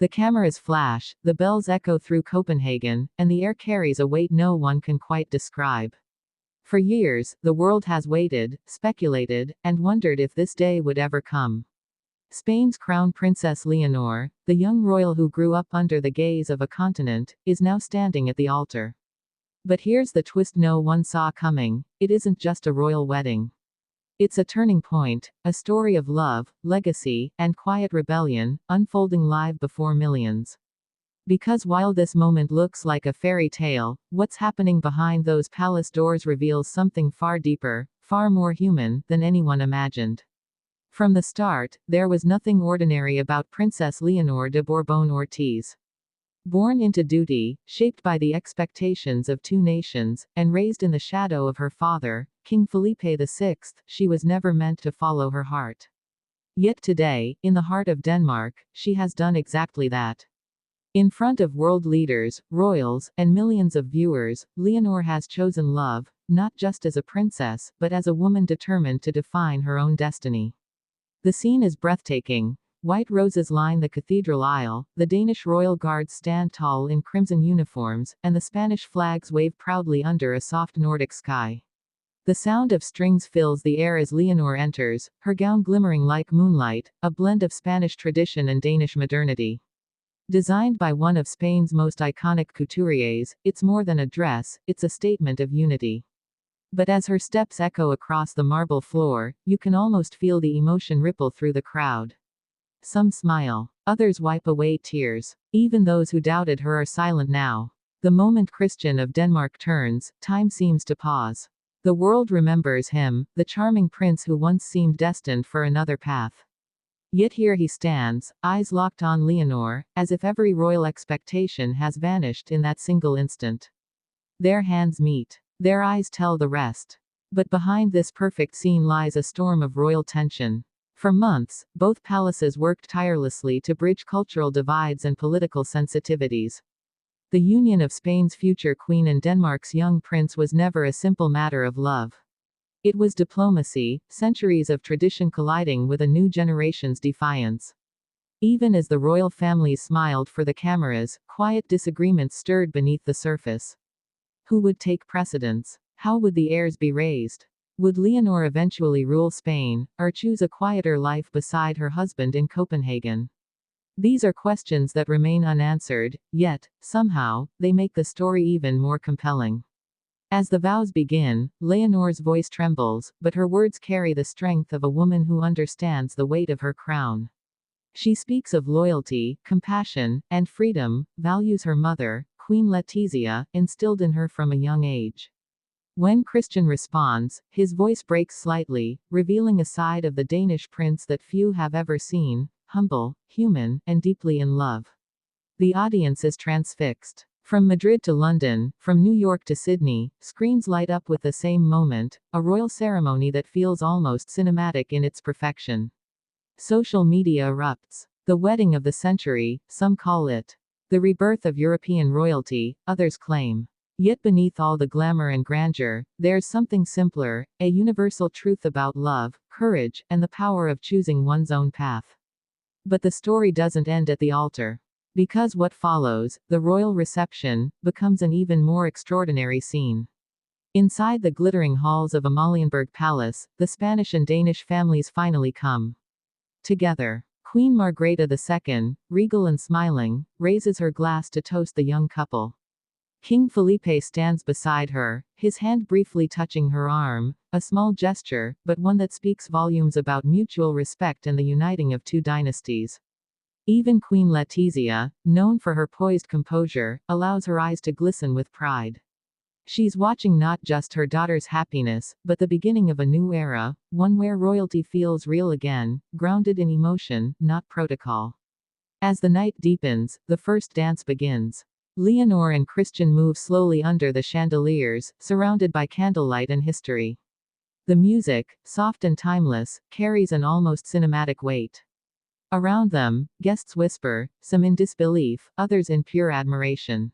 The cameras flash, the bells echo through Copenhagen, and the air carries a weight no one can quite describe. For years, the world has waited, speculated, and wondered if this day would ever come. Spain's crown princess Leonor, the young royal who grew up under the gaze of a continent, is now standing at the altar. But here's the twist no one saw coming: it isn't just a royal wedding. It's a turning point, a story of love, legacy, and quiet rebellion, unfolding live before millions. Because while this moment looks like a fairy tale, what's happening behind those palace doors reveals something far deeper, far more human, than anyone imagined. From the start, there was nothing ordinary about Princess Leonor de Bourbon-Ortiz. Born into duty, shaped by the expectations of two nations, and raised in the shadow of her father, King Felipe VI, she was never meant to follow her heart. Yet today, in the heart of Denmark, she has done exactly that. In front of world leaders, royals, and millions of viewers, Leonor has chosen love, not just as a princess, but as a woman determined to define her own destiny. The scene is breathtaking. White roses line the cathedral aisle, the Danish royal guards stand tall in crimson uniforms, and the Spanish flags wave proudly under a soft Nordic sky. The sound of strings fills the air as Leonor enters, her gown glimmering like moonlight, a blend of Spanish tradition and Danish modernity. Designed by one of Spain's most iconic couturiers, it's more than a dress, it's a statement of unity. But as her steps echo across the marble floor, you can almost feel the emotion ripple through the crowd. Some smile. Others wipe away tears. Even those who doubted her are silent now. The moment Christian of Denmark turns, time seems to pause. The world remembers him, the charming prince who once seemed destined for another path. Yet here he stands, eyes locked on Leonor, as if every royal expectation has vanished in that single instant. Their hands meet. Their eyes tell the rest. But behind this perfect scene lies a storm of royal tension. For months, both palaces worked tirelessly to bridge cultural divides and political sensitivities. The union of Spain's future queen and Denmark's young prince was never a simple matter of love. It was diplomacy, centuries of tradition colliding with a new generation's defiance. Even as the royal families smiled for the cameras, quiet disagreements stirred beneath the surface. Who would take precedence? How would the heirs be raised? Would Leonor eventually rule Spain, or choose a quieter life beside her husband in Copenhagen? These are questions that remain unanswered, yet, somehow, they make the story even more compelling. As the vows begin, Leonor's voice trembles, but her words carry the strength of a woman who understands the weight of her crown. She speaks of loyalty, compassion, and freedom, values her mother, Queen Letizia, instilled in her from a young age. When Christian responds, his voice breaks slightly, revealing a side of the Danish prince that few have ever seen: humble, human, and deeply in love. The audience is transfixed. From Madrid to London, from New York to Sydney, screens light up with the same moment, a royal ceremony that feels almost cinematic in its perfection. Social media erupts. The wedding of the century, some call it. The rebirth of European royalty, others claim. Yet beneath all the glamour and grandeur, there's something simpler, a universal truth about love, courage, and the power of choosing one's own path. But the story doesn't end at the altar. Because what follows, the royal reception, becomes an even more extraordinary scene. Inside the glittering halls of Amalienborg Palace, the Spanish and Danish families finally come together. Queen Margrethe II, regal and smiling, raises her glass to toast the young couple. King Felipe stands beside her, his hand briefly touching her arm, a small gesture, but one that speaks volumes about mutual respect and the uniting of two dynasties. Even Queen Letizia, known for her poised composure, allows her eyes to glisten with pride. She's watching not just her daughter's happiness, but the beginning of a new era, one where royalty feels real again, grounded in emotion, not protocol. As the night deepens, the first dance begins. Leonor and Christian move slowly under the chandeliers, surrounded by candlelight and history. The music, soft and timeless, carries an almost cinematic weight. Around them, guests whisper, some in disbelief, others in pure admiration.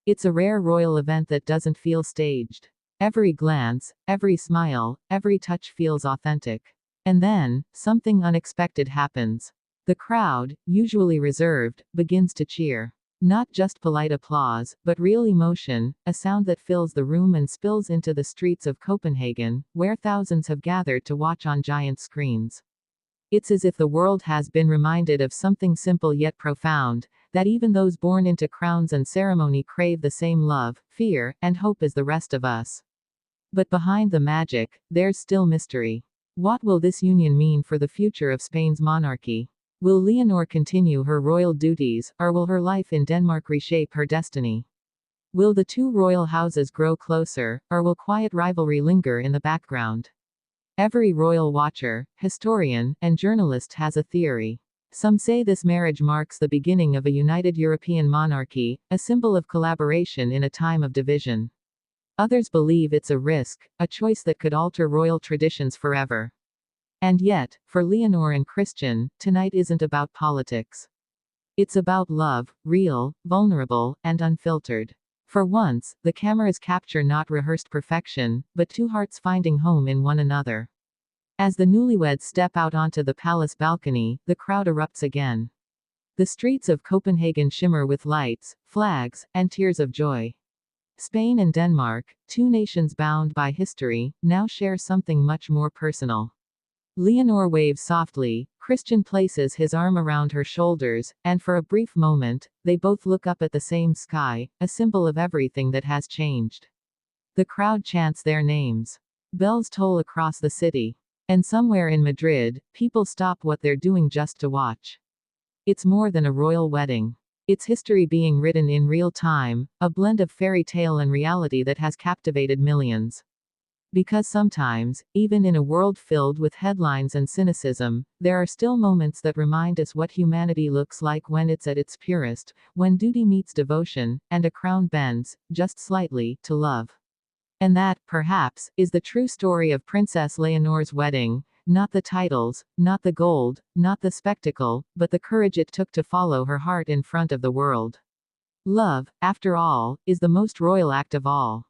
It's a rare royal event that doesn't feel staged. Every glance, every smile, every touch feels authentic. And then, something unexpected happens. The crowd, usually reserved, begins to cheer. Not just polite applause, but real emotion, a sound that fills the room and spills into the streets of Copenhagen, where thousands have gathered to watch on giant screens. It's as if the world has been reminded of something simple yet profound, that even those born into crowns and ceremony crave the same love, fear, and hope as the rest of us. But behind the magic, there's still mystery. What will this union mean for the future of Spain's monarchy? Will Leonor continue her royal duties, or will her life in Denmark reshape her destiny? Will the two royal houses grow closer, or will quiet rivalry linger in the background? Every royal watcher, historian, and journalist has a theory. Some say this marriage marks the beginning of a united European monarchy, a symbol of collaboration in a time of division. Others believe it's a risk, a choice that could alter royal traditions forever. And yet, for Leonor and Christian, tonight isn't about politics. It's about love, real, vulnerable, and unfiltered. For once, the cameras capture not rehearsed perfection, but two hearts finding home in one another. As the newlyweds step out onto the palace balcony, the crowd erupts again. The streets of Copenhagen shimmer with lights, flags, and tears of joy. Spain and Denmark, two nations bound by history, now share something much more personal. Leonor waves softly, Christian places his arm around her shoulders, and for a brief moment, they both look up at the same sky, a symbol of everything that has changed. The crowd chants their names. Bells toll across the city. And somewhere in Madrid, people stop what they're doing just to watch. It's more than a royal wedding. It's history being written in real time, a blend of fairy tale and reality that has captivated millions. Because sometimes, even in a world filled with headlines and cynicism, there are still moments that remind us what humanity looks like when it's at its purest, when duty meets devotion, and a crown bends, just slightly, to love. And that, perhaps, is the true story of Princess Leonor's wedding, not the titles, not the gold, not the spectacle, but the courage it took to follow her heart in front of the world. Love, after all, is the most royal act of all.